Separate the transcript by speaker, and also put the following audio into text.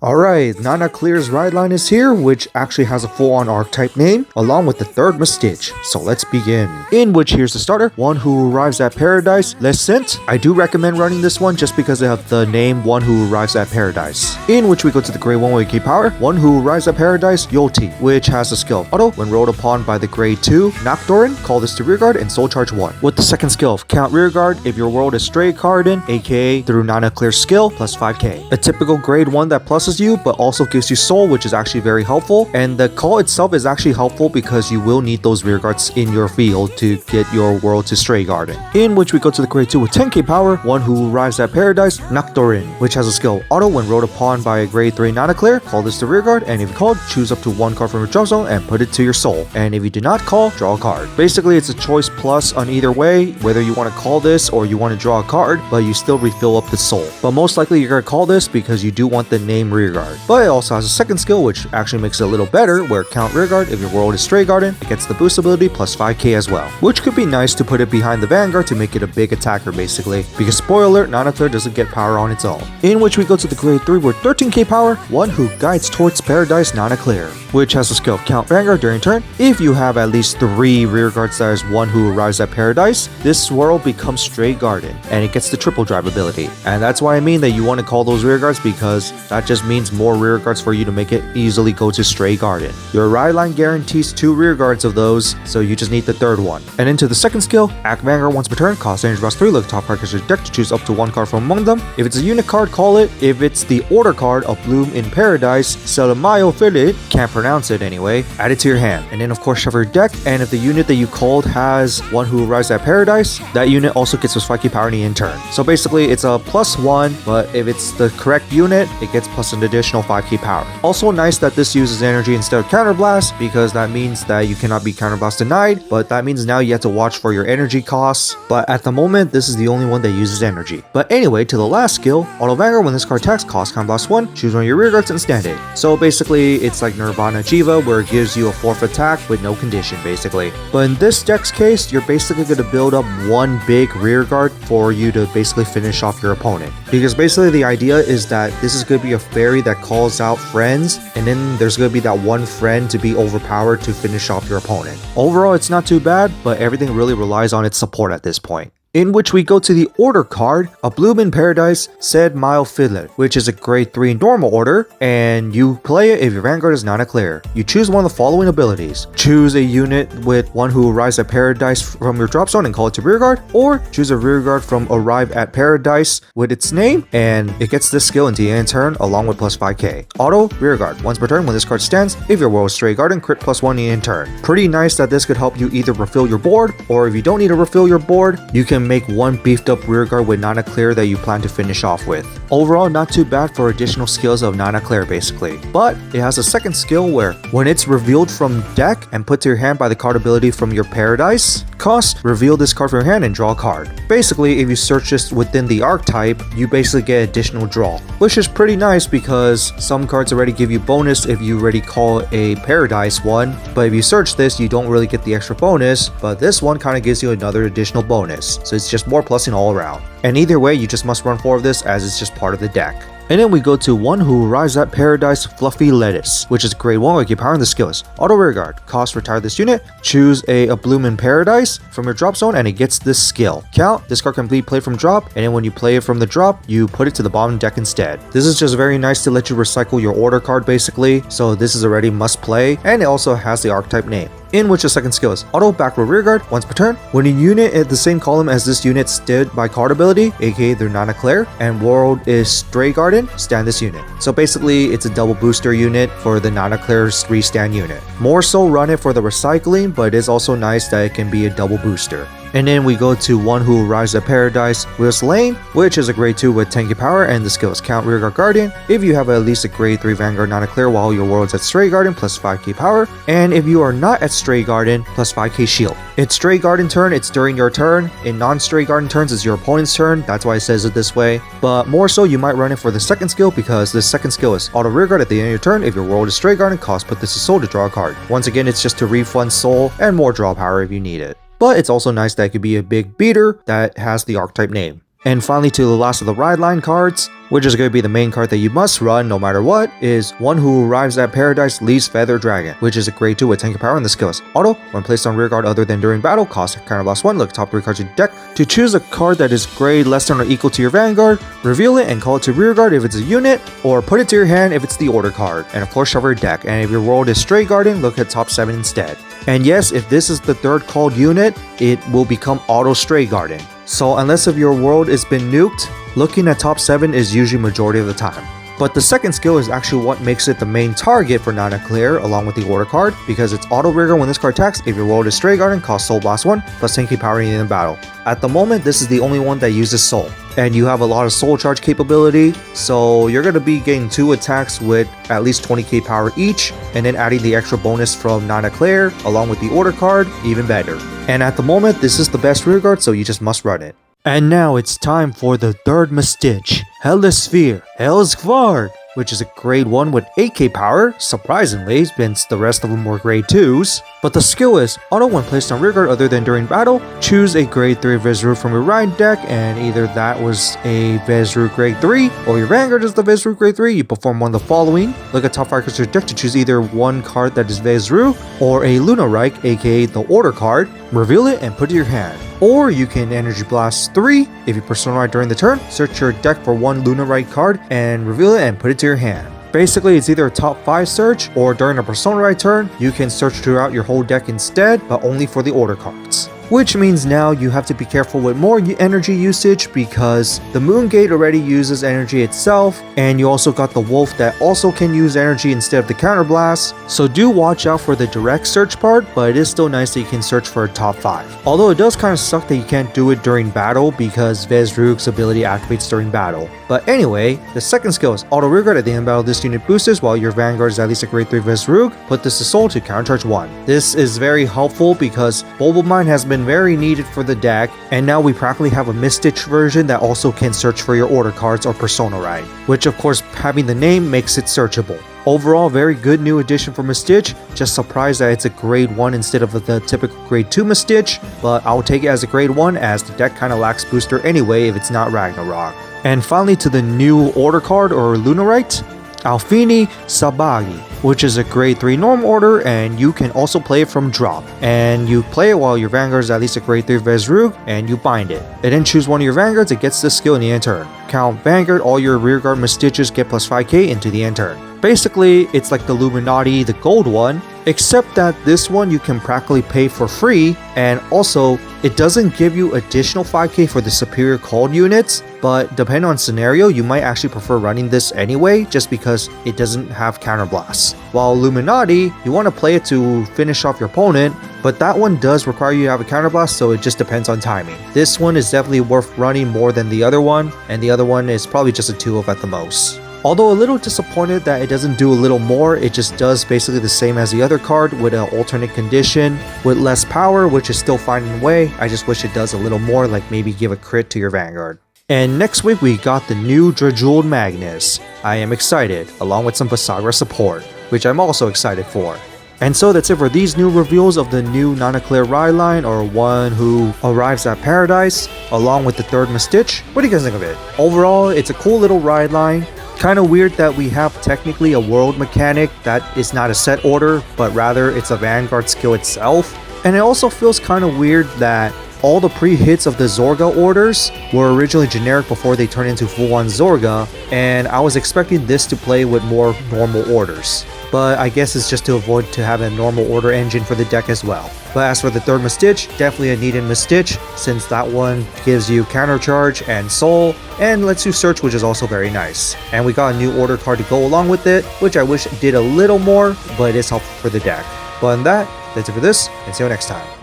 Speaker 1: Alright, Nannaclir's ride line is here, which actually has a full-on archetype name, along with the Third Mysthisch. So let's begin. In which, here's the starter, one who arrives at paradise, Les Sint. I do recommend running this one just because they have the name one who arrives at paradise. In which we go to the grade 1 with key power, one who arrives at paradise, Yolti, which has the skill of auto. When rolled upon by the grade 2 Nocturne, call this to rearguard and soul charge 1. With the second skill of count rearguard, if your world is stray carded, aka through Nannaclir's skill, plus 5k. A typical grade 1 that pluses you but also gives you soul, which is actually very helpful, and the call itself is actually helpful because you will need those rearguards in your field to get your world to stray garden. In which we go to the grade 2 with 10k power, one who arrives at paradise, Nocturne, which has a skill auto. When rolled upon by a grade 3 Nannaclir, call this to rearguard, and if you called, choose up to one card from your drop zone and put it to your soul, and if you do not call, draw a card. Basically, it's a choice plus on either way, whether you want to call this or you want to draw a card, but you still refill up the soul. But most likely you're going to call this because you do want the name rearguard. But it also has a second skill, which actually makes it a little better, where count rearguard, if your world is stray garden, it gets the boost ability plus 5k as well, which could be nice to put it behind the Vanguard to make it a big attacker basically, because spoiler alert, Nannaclir doesn't get power on its own. In which we go to the grade 3 with 13k power, one who guides towards paradise, Nannaclir, which has the skill of count Vanguard during turn. If you have at least 3 rearguards that is one who arrives at paradise, this world becomes stray garden and it gets the triple drive ability, and that's why I mean that you want to call those rearguards, because that just means more rearguards for you to make it easily go to stray garden. Your ride line guarantees 2 rearguards of those, so you just need the third one. And into the second skill, act Vanguard once per turn, cost energy plus 3, look top card of your deck to choose up to one card from among them. If it's a unit card, call it. If it's the order card of Bloom in Paradise, Selamayo Fillet, can't pronounce it anyway, add it to your hand. And then of course shuffle your deck, and if the unit that you called has one who arrives at paradise, that unit also gets a spiky power in the end turn. So basically it's a +1, but if it's the correct unit, it gets plus an additional 5k power. Also nice that this uses energy instead of counterblast, because that means that you cannot be counterblast denied, but that means now you have to watch for your energy costs. But at the moment, this is the only one that uses energy. But anyway, to the last skill, Auto Vanguard, when this card attacks, cost counterblast 1, choose one of your rearguards and stand it. So basically, it's like Nirvana Jiva, where it gives you a 4th attack with no condition basically. But in this deck's case, you're basically going to build up one big rearguard for you to basically finish off your opponent. Because basically the idea is that this is going to be a fairy that calls out friends, and then there's going to be that one friend to be overpowered to finish off your opponent. Overall, it's not too bad, but everything really relies on its support at this point. In which we go to the order card, a Bloom in Paradise, said Mile Fiddler, which is a grade 3 normal order, and you play it if your Vanguard is Nannaclir. You choose one of the following abilities. Choose a unit with one who arrives at paradise from your drop zone and call it to rearguard, or choose a rearguard from arrive at paradise with its name, and it gets this skill into the end turn along with plus 5k. Auto rearguard once per turn when this card stands. If your world is stray garden, crit +1 in the end turn. Pretty nice that this could help you either refill your board, or if you don't need to refill your board, you can make one beefed up rearguard with Nannaclir that you plan to finish off with. Overall, not too bad for additional skills of Nannaclir basically. But it has a second skill where when it's revealed from deck and put to your hand by the card ability from your paradise cost, reveal this card from your hand and draw a card. Basically, if you search this within the archetype, you basically get additional draw, which is pretty nice because some cards already give you bonus if you already call a paradise one, but if you search this, you don't really get the extra bonus, but this one kind of gives you another additional bonus, so it's just more plussing all around. And either way, you just must run 4 of this as it's just part of the deck. And then we go to one who arrives at paradise, Fluffy Lettuce, which is grade 1 with your power, and the skill is auto rearguard. Cost retire this unit, choose a Bloom in Paradise from your drop zone, and it gets this skill. Count, this card can be played from drop, and then when you play it from the drop, you put it to the bottom deck instead. This is just very nice to let you recycle your order card basically, so this is already must play, and it also has the archetype name. In which the second skill is auto backward rearguard once per turn. When a unit at the same column as this unit stood by card ability, aka their Nannaclir, and world is stray garden, stand this unit. So basically it's a double booster unit for the Nannaclir's 3-stand unit. More so run it for the recycling, but it is also nice that it can be a double booster. And then we go to one who arrives at paradise, Will's Lane, which is a grade 2 with 10k power, and the skill is count rearguard guardian. If you have at least a grade 3 Vanguard Nannaclir while your world's at stray garden, plus 5k power, and if you are not at stray garden, plus 5k shield. It's stray garden turn, it's during your turn. In non-stray garden turns, it's your opponent's turn, that's why it says it this way. But more so, you might run it for the second skill, because the second skill is auto rearguard at the end of your turn. If your world is stray garden, cost put this to soul to draw a card. Once again, it's just to refund soul and more draw power if you need it. But it's also nice that it could be a big beater that has the archetype name. And finally, to the last of the ride line cards, which is going to be the main card that you must run no matter what, is One Who Arrives at Paradise leaves Feather Dragon, which is a grade 2 with 10k power, and the skill is auto. When placed on rear guard other than during battle, cost counter loss 1, look top 3 cards in your deck to choose a card that is grade less than or equal to your Vanguard, reveal it and call it to rear guard if it's a unit, or put it to your hand if it's the order card, and of course shuffle your deck, and if your world is Stray Garden, look at top 7 instead. And yes, if this is the third called unit, it will become auto Stray Garden. So unless if your world has been nuked, looking at top 7 is usually majority of the time. But the second skill is actually what makes it the main target for Nannaclir along with the order card, because it's auto rigor when this card attacks. If your world is Stray Garden, cost Soul Blast 1 plus 10k power in the battle. At the moment, this is the only one that uses Soul, and you have a lot of Soul Charge capability, so you're going to be getting 2 attacks with at least 20k power each, and then adding the extra bonus from Nannaclir along with the order card, even better. And at the moment, this is the best rear guard, so you just must run it. And now it's time for the Third Mysthisch, Helisphere, Vanguard, which is a grade 1 with 8k power, surprisingly, since the rest of them were grade 2s. But the skill is, auto when placed on rear guard other than during battle, choose a grade 3 Vezru from your Ride deck, and either that was a Vezru grade 3, or your Vanguard is the Vezru grade 3, you perform one of the following. Look at top 5 cards of your deck to choose either one card that is Vezru, or a Lunarike, aka the order card, reveal it and put it in your hand. Or you can Energy Blast 3, if you Persona Ride during the turn, search your deck for one Lunarike card and reveal it and put it to your hand. Basically, it's either a top 5 search, or during a Persona Ride turn, you can search throughout your whole deck instead, but only for the order cards. Which means now you have to be careful with more energy usage, because the Moon Gate already uses energy itself, and you also got the Wolf that also can use energy instead of the Counter Blast, so do watch out for the direct search part, but it is still nice that you can search for a top 5. Although it does kind of suck that you can't do it during battle, because Vezrug's ability activates during battle. But anyway, the second skill is auto rear guard. At the end of battle, this unit boosters while your Vanguard is at least a grade 3 Vezrug. Put this to soul to countercharge 1. This is very helpful because Bulba Mine has been very needed for the deck, and now we practically have a Mythisch version that also can search for your order cards or Persona Ride, which of course having the name makes it searchable. Overall, very good new addition for Mythisch. Just surprised that it's a grade 1 instead of the typical grade 2 Mythisch, but I'll take it as a grade 1 as the deck kinda lacks booster anyway if it's not Ragnarok. And finally to the new order card or Lunarite, Alfini Sabagi, which is a grade 3 norm order, and you can also play it from drop. And you play it while your Vanguard is at least a grade 3 Vezrug, and you bind it. And then choose one of your Vanguards, it gets the skill in the end turn. Count Vanguard, all your rearguard Mythiches get plus 5k into the end turn. Basically, it's like the Illuminati, the gold one, except that this one you can practically pay for free, and also it doesn't give you additional 5k for the superior called units, but depending on scenario, you might actually prefer running this anyway, just because it doesn't have counterblasts. While Illuminati, you want to play it to finish off your opponent, but that one does require you to have a counterblast, so it just depends on timing. This one is definitely worth running more than the other one, and the other one is probably just a 2-of at the most. Although a little disappointed that it doesn't do a little more, it just does basically the same as the other card with an alternate condition with less power, which is still finding a way. I just wish it does a little more, like maybe give a crit to your Vanguard. And next week we got the new Drajuled Magnus. I am excited, along with some Visagra support, which I'm also excited for. And so that's it for these new reveals of the new Nannaclir ride line, or One Who Arrives at Paradise, along with the Third Mysthisch. What do you guys think of it? Overall, it's a cool little ride line. Kind of weird that we have technically a world mechanic that is not a set order, but rather it's a Vanguard skill itself. And it also feels kind of weird that all the pre-hits of the Zorga orders were originally generic before they turned into full-on Zorga, and I was expecting this to play with more normal orders. But I guess it's just to avoid to have a normal order engine for the deck as well. But as for the Third Mysthisch, definitely a needed Mythisch, since that one gives you countercharge and soul, and lets you search, which is also very nice. And we got a new order card to go along with it, which I wish did a little more, but it is helpful for the deck. But on that, that's it for this, and see you next time.